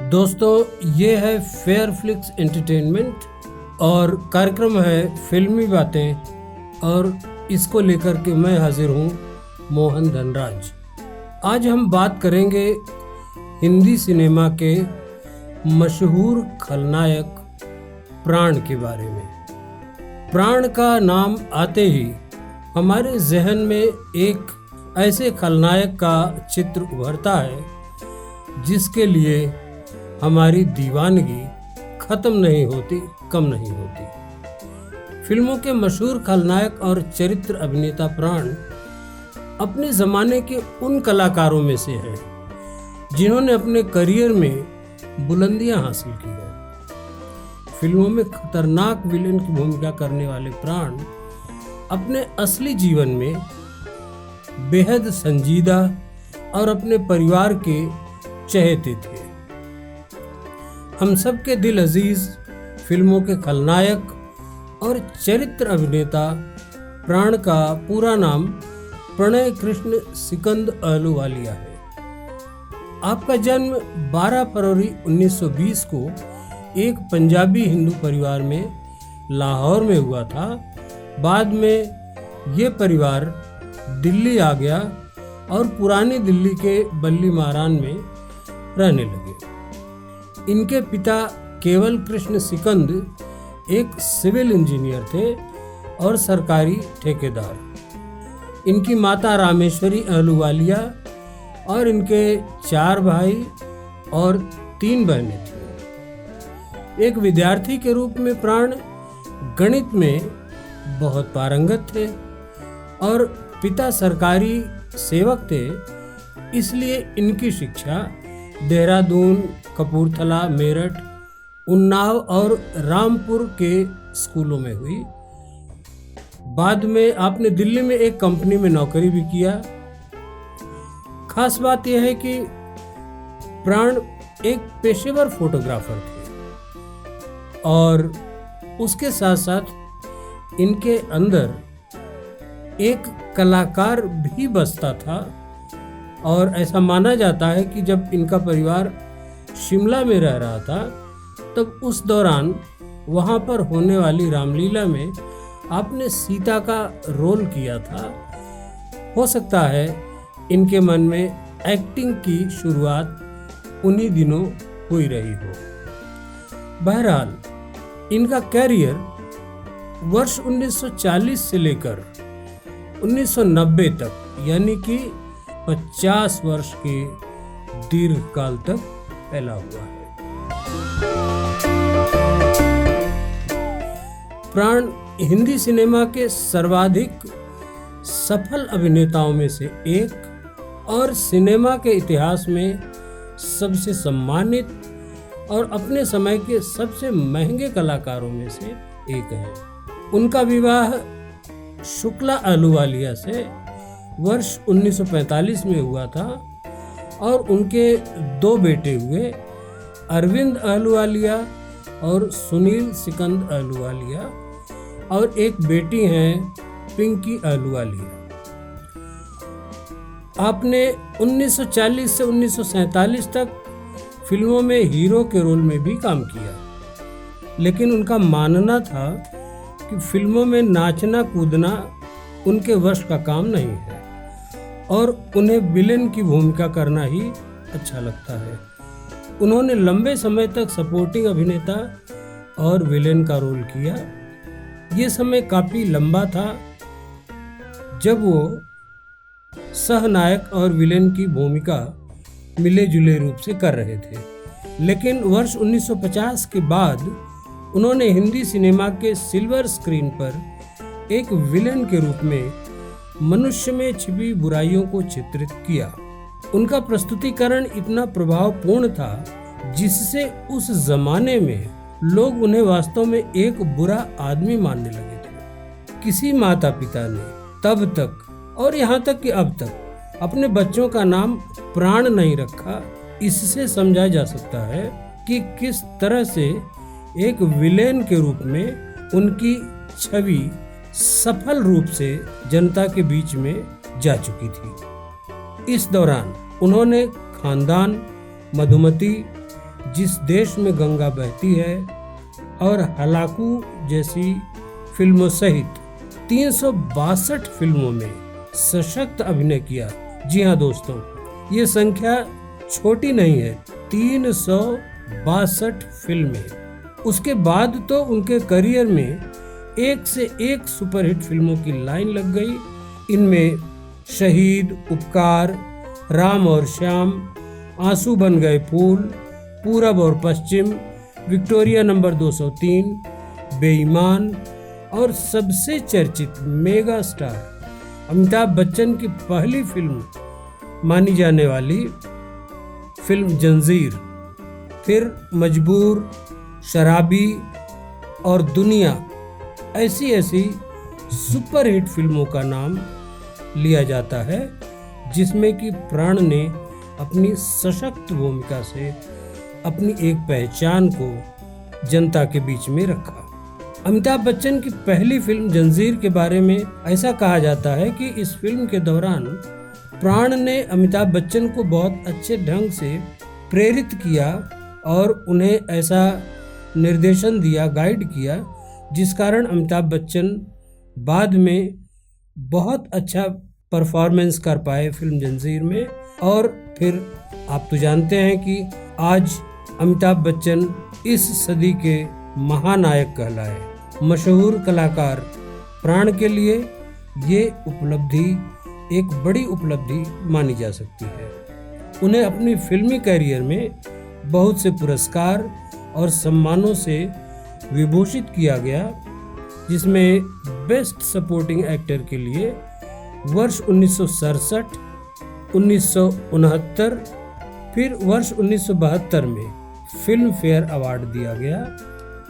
दोस्तों, ये है फेयर फ्लिक्स एंटरटेनमेंट और कार्यक्रम है फिल्मी बातें और इसको लेकर के मैं हाजिर हूँ मोहन धनराज। आज हम बात करेंगे हिंदी सिनेमा के मशहूर खलनायक प्राण के बारे में। प्राण का नाम आते ही हमारे जहन में एक ऐसे खलनायक का चित्र उभरता है जिसके लिए हमारी दीवानगी खत्म नहीं होती, कम नहीं होती। फिल्मों के मशहूर खलनायक और चरित्र अभिनेता प्राण अपने ज़माने के उन कलाकारों में से हैं जिन्होंने अपने करियर में बुलंदियां हासिल की हैं। फिल्मों में खतरनाक विलेन की भूमिका करने वाले प्राण अपने असली जीवन में बेहद संजीदा और अपने परिवार के चहेते थे। हम सब के दिल अजीज फिल्मों के खलनायक और चरित्र अभिनेता प्राण का पूरा नाम प्रणय कृष्ण सिकंद अहलूवालिया है। आपका जन्म 12 फरवरी 1920 को एक पंजाबी हिंदू परिवार में लाहौर में हुआ था। बाद में ये परिवार दिल्ली आ गया और पुरानी दिल्ली के बल्ली मारान में रहने लगे। इनके पिता केवल कृष्ण सिकंद एक सिविल इंजीनियर थे और सरकारी ठेकेदार। इनकी माता रामेश्वरी अहलूवालिया और इनके 4 भाई और 3 बहनें थीं। एक विद्यार्थी के रूप में प्राण गणित में बहुत पारंगत थे और पिता सरकारी सेवक थे, इसलिए इनकी शिक्षा देहरादून, कपूरथला, मेरठ, उन्नाव और रामपुर के स्कूलों में हुई। बाद में आपने दिल्ली में एक कंपनी में नौकरी भी किया। खास बात यह है कि प्राण एक पेशेवर फोटोग्राफर थे और उसके साथ साथ इनके अंदर एक कलाकार भी बसता था। और ऐसा माना जाता है कि जब इनका परिवार शिमला में रह रहा था तब उस दौरान वहाँ पर होने वाली रामलीला में आपने सीता का रोल किया था। हो सकता है इनके मन में एक्टिंग की शुरुआत उन्हीं दिनों हुई रही हो। बहरहाल इनका कैरियर वर्ष 1940 से लेकर 1990 तक यानी कि 50 वर्ष के दीर्घ काल तक फैला हुआ है। प्राण हिंदी सिनेमा के सर्वाधिक सफल अभिनेताओं में से एक और सिनेमा के इतिहास में सबसे सम्मानित और अपने समय के सबसे महंगे कलाकारों में से एक है। उनका विवाह शुक्ला अहलूवालिया से वर्ष 1945 में हुआ था और उनके 2 बेटे हुए, अरविंद अहलूवालिया और सुनील सिकंद अहलूवालिया, और एक बेटी हैं पिंकी अहलूवालिया। आपने 1940 से 1947 तक फिल्मों में हीरो के रोल में भी काम किया, लेकिन उनका मानना था कि फिल्मों में नाचना कूदना उनके वश का काम नहीं है और उन्हें विलेन की भूमिका करना ही अच्छा लगता है। उन्होंने लंबे समय तक सपोर्टिंग अभिनेता और विलेन का रोल किया। ये समय काफ़ी लंबा था जब वो सहनायक और विलेन की भूमिका मिले जुले रूप से कर रहे थे, लेकिन वर्ष 1950 के बाद उन्होंने हिंदी सिनेमा के सिल्वर स्क्रीन पर एक विलेन के रूप में मनुष्य में छिपी बुराइयों को चित्रित किया। उनका प्रस्तुतिकरण इतना प्रभावपूर्ण था जिससे उस जमाने में लोग उन्हें वास्तव में एक बुरा आदमी मानने लगे थे। किसी माता पिता ने तब तक और यहाँ तक कि अब तक अपने बच्चों का नाम प्राण नहीं रखा। इससे समझा जा सकता है कि किस तरह से एक विलेन के रूप में उनकी छवि सफल रूप से जनता के बीच में जा चुकी थी। इस दौरान उन्होंने खानदान, मधुमती जिस देश में गंगा बहती है और हलाकू जैसी फिल्मों सहित 362 फिल्मों में सशक्त अभिनय किया। जी हाँ दोस्तों, ये संख्या छोटी नहीं है, 362 फिल्में। उसके बाद तो उनके करियर में एक से एक सुपरहिट फिल्मों की लाइन लग गई। इनमें शहीद, उपकार, राम और श्याम, आंसू बन गए फूल, पूरब और पश्चिम, विक्टोरिया नंबर 203, बेईमान और सबसे चर्चित मेगा स्टार अमिताभ बच्चन की पहली फिल्म मानी जाने वाली फिल्म जंजीर, फिर मजबूर, शराबी और दुनिया, ऐसी ऐसी सुपरहिट फिल्मों का नाम लिया जाता है, जिसमें कि प्राण ने अपनी सशक्त भूमिका से अपनी एक पहचान को जनता के बीच में रखा। अमिताभ बच्चन की पहली फिल्म जंजीर के बारे में ऐसा कहा जाता है कि इस फिल्म के दौरान प्राण ने अमिताभ बच्चन को बहुत अच्छे ढंग से प्रेरित किया और उन्हें ऐसा निर्देशन दिया, गाइड किया, जिस कारण अमिताभ बच्चन बाद में बहुत अच्छा परफॉर्मेंस कर पाए फिल्म जंजीर में। और फिर आप तो जानते हैं कि आज अमिताभ बच्चन इस सदी के महानायक कहलाए। मशहूर कलाकार प्राण के लिए ये उपलब्धि एक बड़ी उपलब्धि मानी जा सकती है। उन्हें अपनी फिल्मी करियर में बहुत से पुरस्कार और सम्मानों से विभूषित किया गया, जिसमें बेस्ट सपोर्टिंग एक्टर के लिए वर्ष 1967, 1969, फिर वर्ष 1972 में फिल्म फेयर अवार्ड दिया गया।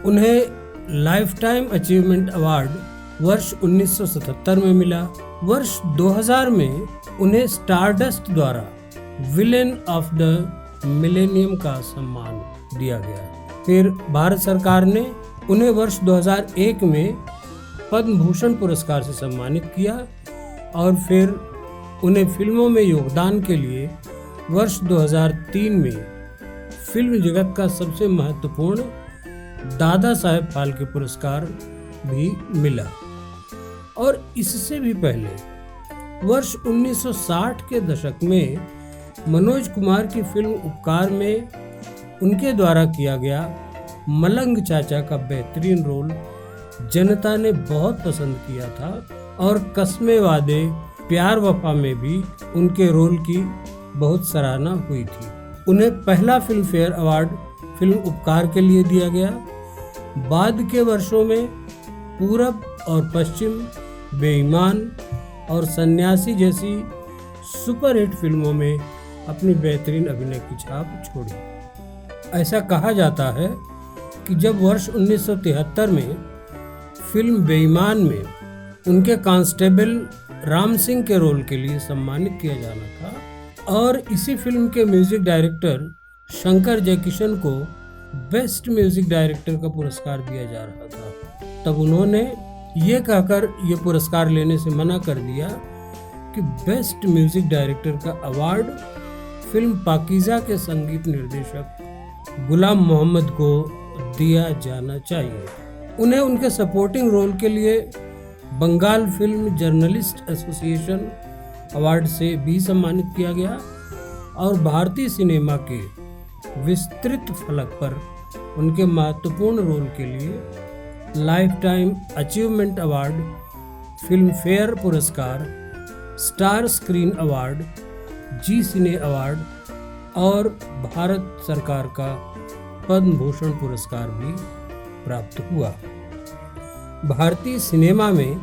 उन्हें लाइफ टाइम अचीवमेंट अवार्ड वर्ष 1977 में मिला। वर्ष 2000 में उन्हें स्टारडस्ट द्वारा विलेन ऑफ द मिलेनियम का सम्मान दिया गया। फिर भारत सरकार ने उन्हें वर्ष 2001 में पद्म भूषण पुरस्कार से सम्मानित किया और फिर उन्हें फिल्मों में योगदान के लिए वर्ष 2003 में फिल्म जगत का सबसे महत्वपूर्ण दादा साहेब फाल्के पुरस्कार भी मिला। और इससे भी पहले वर्ष 1960 के दशक में मनोज कुमार की फिल्म उपकार में उनके द्वारा किया गया मलंग चाचा का बेहतरीन रोल जनता ने बहुत पसंद किया था और कस्मे वादे प्यार वफा में भी उनके रोल की बहुत सराहना हुई थी। उन्हें पहला फिल्म फेयर अवार्ड फिल्म उपकार के लिए दिया गया। बाद के वर्षों में पूरब और पश्चिम, बेईमान और सन्यासी जैसी सुपरहिट फिल्मों में अपनी बेहतरीन अभिनय की छाप छोड़ी। ऐसा कहा जाता है कि जब वर्ष 1973 में फिल्म बेईमान में उनके कांस्टेबल राम सिंह के रोल के लिए सम्मानित किया जाना था और इसी फिल्म के म्यूजिक डायरेक्टर शंकर जयकिशन को बेस्ट म्यूजिक डायरेक्टर का पुरस्कार दिया जा रहा था, तब उन्होंने ये कहकर ये पुरस्कार लेने से मना कर दिया कि बेस्ट म्यूजिक डायरेक्टर का अवार्ड फिल्म पाकीज़ा के संगीत निर्देशक गुलाम मोहम्मद को दिया जाना चाहिए। उन्हें उनके सपोर्टिंग रोल के लिए Bengal film journalist association award से भी सम्मानित किया गया और भारतीय सिनेमा के विस्तृत फलक पर उनके महत्वपूर्ण रोल के लिए life time achievement award, film fair पुरस्कार, स्टार स्क्रीन अवार्ड, जी सिने अवार्ड और भारत सरकार का पद्म भूषण पुरस्कार भी प्राप्त हुआ। भारतीय सिनेमा में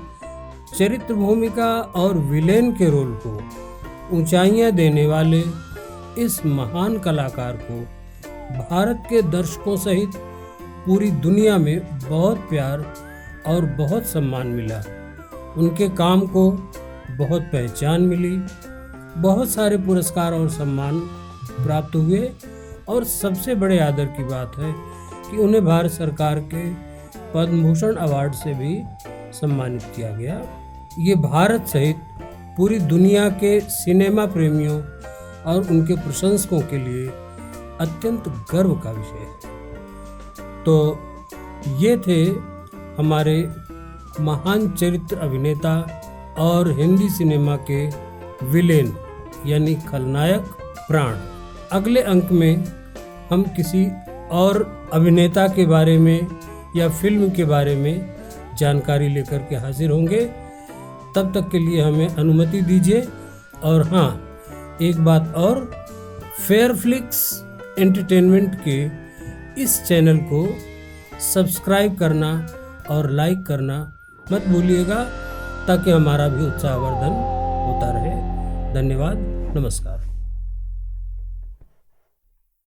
चरित्र भूमिका और विलेन के रोल को ऊंचाइयां देने वाले इस महान कलाकार को भारत के दर्शकों सहित पूरी दुनिया में बहुत प्यार और बहुत सम्मान मिला। उनके काम को बहुत पहचान मिली, बहुत सारे पुरस्कार और सम्मान प्राप्त हुए और सबसे बड़े आदर की बात है कि उन्हें भारत सरकार के पद्म भूषण अवार्ड से भी सम्मानित किया गया। ये भारत सहित पूरी दुनिया के सिनेमा प्रेमियों और उनके प्रशंसकों के लिए अत्यंत गर्व का विषय है। तो ये थे हमारे महान चरित्र अभिनेता और हिंदी सिनेमा के विलेन यानी खलनायक प्राण। अगले अंक में हम किसी और अभिनेता के बारे में या फिल्म के बारे में जानकारी लेकर के हाजिर होंगे। तब तक के लिए हमें अनुमति दीजिए। और हाँ, एक बात और, फेयरफ्लिक्स एंटरटेनमेंट के इस चैनल को सब्सक्राइब करना और लाइक करना मत भूलिएगा, ताकि हमारा भी उत्साहवर्धन होता रहे। धन्यवाद, नमस्कार।